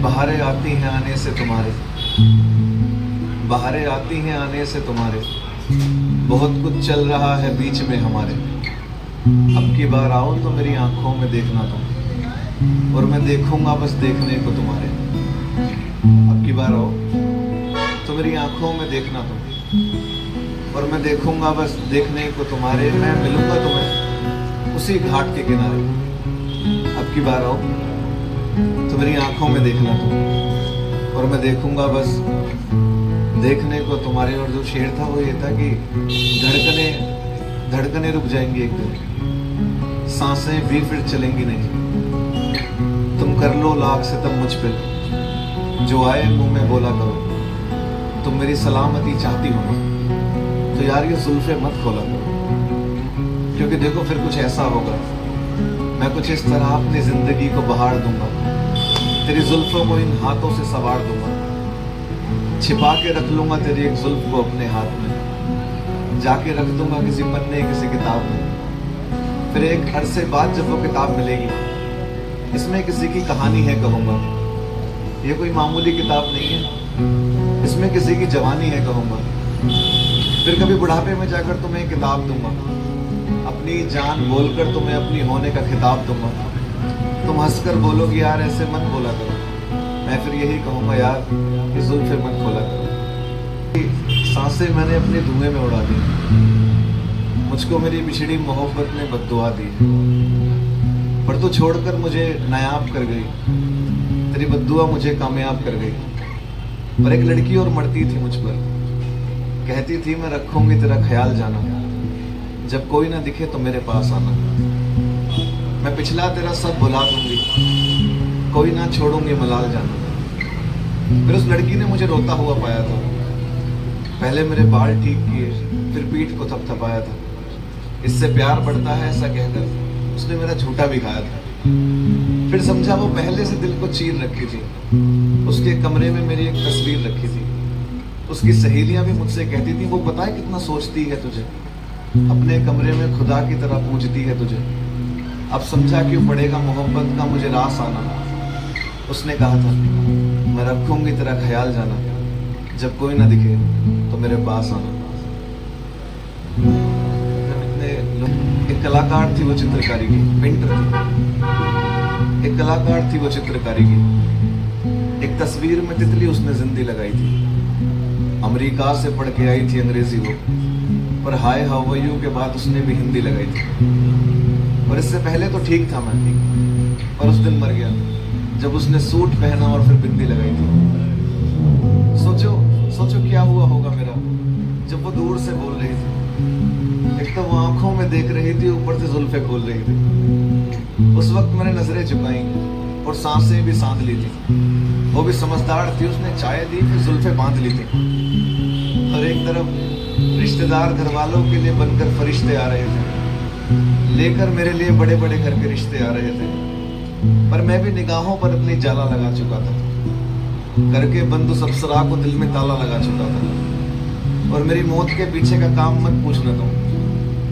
बहारें आती हैं आने से तुम्हारे, बहारें आती हैं आने से तुम्हारे, बहुत कुछ चल रहा है बीच में हमारे। अब की बार आओ तो मेरी आंखों में देखना तुम, और मैं देखूंगा बस देखने को तुम्हारे। अब की बार आओ तो मेरी आंखों में देखना तुम, और मैं देखूंगा बस देखने को तुम्हारे। मैं मिलूंगा तुम्हें उसी घाट के किनारे। अब की बार आओ तो मेरी आंखों में देखना तुम, और मैं देखूंगा बस देखने को तुम्हारे। और जो शेर था वो ये था कि धड़कने रुक जाएंगी एक दिन, सांसें भी फिर चलेंगी नहीं। तुम कर लो लाख सितम मुझ पे, जो आए मुंह में बोला करो। तुम मेरी सलामती चाहती हो ना, तो यार ये जुल्फे मत खोला करो, क्योंकि देखो फिर कुछ ऐसा होगा, मैं कुछ इस तरह अपनी जिंदगी को बहार दूंगा। तेरी जुल्फों को इन हाथों से सवार दूंगा, छिपा के रख लूंगा तेरी एक जुल्फ को अपने हाथ में, जाके रख दूंगा किसी पन्ने किसी किताब में। फिर एक अरसे बाद जब वो किताब मिलेगी, इसमें किसी की कहानी है कहूंगा, ये कोई मामूली किताब नहीं है, इसमें किसी की जवानी है कहूंगा। फिर कभी बुढ़ापे में जाकर तुम्हें किताब दूंगा, अपनी जान बोलकर तुम्हें अपनी होने का खिताब दूंगा। तुम हंसकर बोलोगे यार ऐसे मत बोला करो, मैं फिर यही कहूँगा यार कि जुल्फे मत खोला करो। सांसें मैंने अपने धुएं में उड़ा दी, मुझको मेरी बिछड़ी मोहब्बत ने बद्दुआ दी, पर तू छोड़कर मुझे नायाब कर गई, तेरी बद्दुआ मुझे कामयाब कर गई। पर एक लड़की और मरती थी मुझ पर, कहती थी मैं रखूंगी तेरा ख्याल जाना, जब कोई ना दिखे तो मेरे पास आना। मैं पिछला तेरा सब भुला दूंगी, कोई ना छोड़ूंगी मलाल जाना। फिर उस लड़की ने मुझे रोता हुआ पाया था, पहले मेरे बाल ठीक किए, फिर पीठ को थपथपाया था। इससे प्यार बढ़ता है ऐसा कहकर उसने मेरा झूठा भी खाया था। फिर समझा वो पहले से दिल को चीर रखी थी, उसके कमरे में मेरी एक तस्वीर रखी थी। उसकी सहेलियां भी मुझसे कहती थी वो पता है कितना सोचती है तुझे, अपने कमरे में खुदा की तरह पूजती है तुझे। अब समझा क्यों पड़ेगा मोहब्बत का मुझे रास आना। उसने कहा था मैं रखूंगी तेरा ख्याल जाना, जब कोई ना दिखे तो मेरे पास आना। एक कलाकार थी वो चित्रकारी की, पेंटर थी। एक कलाकार थी वो चित्रकारी की। एक तस्वीर में तितली उसने जिंदगी लगाई थी। अमेरिका से पढ़ के आई थी अंग्रेजी वो, पर हाय हाउ आर यू के बाद उसने भी हिंदी लगाई थी। और इससे पहले तो ठीक था मैं, और उस दिन मर गया जब उसने सूट पहना और फिर बिंदी लगाई थी। सोचो क्या हुआ होगा मेरा जब वो दूर से बोल रही थी। एक तो वो आंखों में देख रही थी, ऊपर से जुल्फे खोल रही थी। उस वक्त मैंने नजरें झुकाई और सांसें भी सांध ली थी। वो भी समझदार थी, उसने चाय दी फिर जुल्फे बांध ली थी। और एक तरफ रिश्तेदार घर वालों के लिए बनकर फरिश्ते आ रहे थे, लेकर मेरे लिए बड़े बड़े घर के रिश्ते आ रहे थे। पर मैं भी निगाहों पर अपनी जाला लगा चुका था, करके बंद उस अप्सरा को दिल में ताला लगा चुका था। और मेरी मौत के पीछे का काम मत पूछना तुम,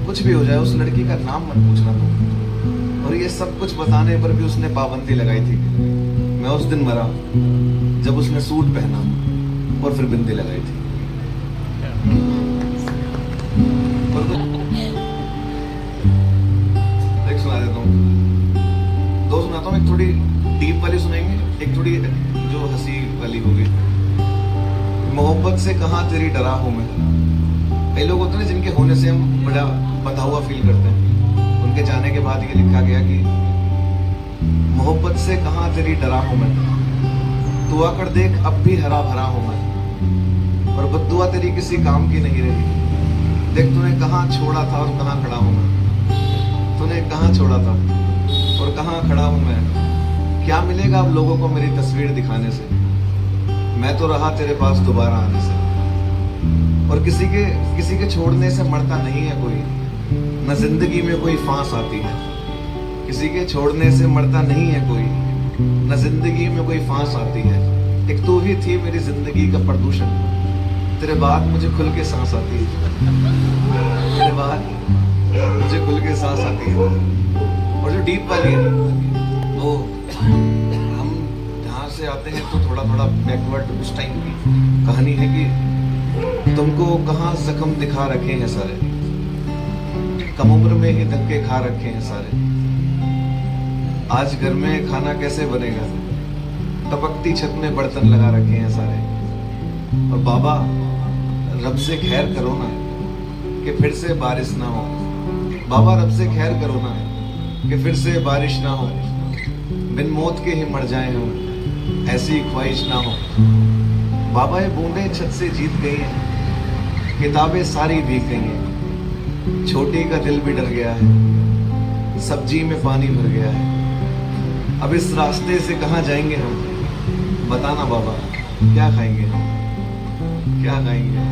कुछ भी हो जाए उस लड़की का नाम मत पूछना तुम। और ये सब कुछ बताने पर भी उसने पाबंदी लगाई थी। मैं उस दिन मरा जब उसने सूट पहना और फिर बिंदी लगाई थी। एक सुना देता हूँ, दो सुनाता हूँ। एक थोड़ी डीप वाली सुनाएंगे, एक थोड़ी जो हंसी वाली होगी। मोहब्बत से कहाँ तेरी डरा हूँ मैं। कई लोग होते हैं जिनके होने से हम बड़ा बंधा हुआ फील करते हैं। उनके जाने के बाद ये लिखा गया कि मोहब्बत से कहाँ तेरी डरा हूँ मैं, तू आकर देख अब भी हरा भरा हूँ मैं, और बद्दुआ तेरी किसी काम की नहीं रही। देख तूने कहाँ छोड़ा था और कहाँ खड़ा हूँ मैं, तूने कहाँ छोड़ा था और कहाँ खड़ा हूँ मैं। क्या मिलेगा अब लोगों को मेरी तस्वीर दिखाने से, मैं तो रहा तेरे पास दोबारा आने से। और किसी के छोड़ने से मरता नहीं है कोई, न जिंदगी में कोई फांस आती है। किसी के छोड़ने से मरता नहीं है कोई, न जिंदगी में कोई फांस आती है। एक तू ही थी मेरी जिंदगी का प्रदूषण, तेरे बाद मुझे खुल के सांस आती है, तेरे बाद मुझे खुल के सांस आती है। और जो डीप वाली है वो हम जहाँ से आते हैं तो थोड़ा थोड़ा बैकवर्ड उस टाइम की कहानी है कि तुमको कहाँ जख्म दिखा रखे हैं सारे, कम उम्र में ही धक्के खा रखे हैं सारे। आज घर में खाना कैसे बनेगा, टपकती छत में बर्तन लगा रखे हैं सारे। और बाबा रब से खैर करो ना कि फिर से बारिश ना हो, बाबा रब से खैर करो ना कि फिर से बारिश ना हो, बिन मौत के ही मर जाए हम, ऐसी ख्वाहिश ना हो। बाबा ये बूंदे छत से जीत गई हैं, किताबें सारी भीग गई हैं, छोटी का दिल भी डर गया है, सब्जी में पानी भर गया है। अब इस रास्ते से कहाँ जाएंगे हम, बताना बाबा क्या खाएंगे हम, क्या खाएंगे।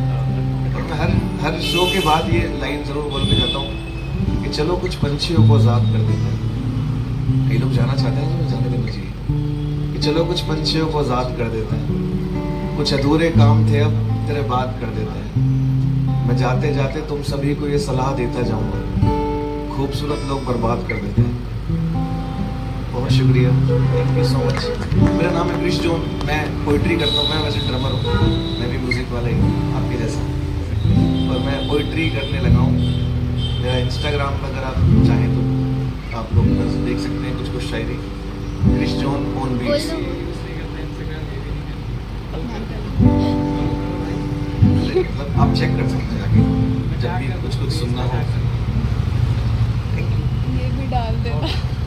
और मैं हर शो के बाद ये लाइन जरूर बोल के जाता हूँ कि चलो कुछ पंछियों को आज़ाद कर देते हैं। ये लोग जाना चाहते हैं तो जाने देना चाहिए कि चलो कुछ पंछियों को आज़ाद कर देते हैं, कुछ अधूरे काम थे अब तेरे बात कर देते हैं। मैं जाते जाते तुम सभी को ये सलाह देता जाऊंगा, खूबसूरत लोग बर्बाद कर देते हैं। बहुत शुक्रिया, थैंक यू सो मच। मेरा नाम है क्रिश जॉन, मैं पोइट्री करता हूँ। मैं वैसे ड्रमर हूँ, मैं भी म्यूज़िक वाला ही हूँ आपके जैसा, और मैं पोइट्री करने लगा हूँ। मेरा इंस्टाग्राम पर अगर आप चाहें तो आप लोग देख सकते हैं कुछ कुछ शायरी, क्रिश जॉन ऑन बीट्स। मतलब आप चेक कर सकते हैं जाके जब भी कुछ सुनना हो। ये भी डाल देना।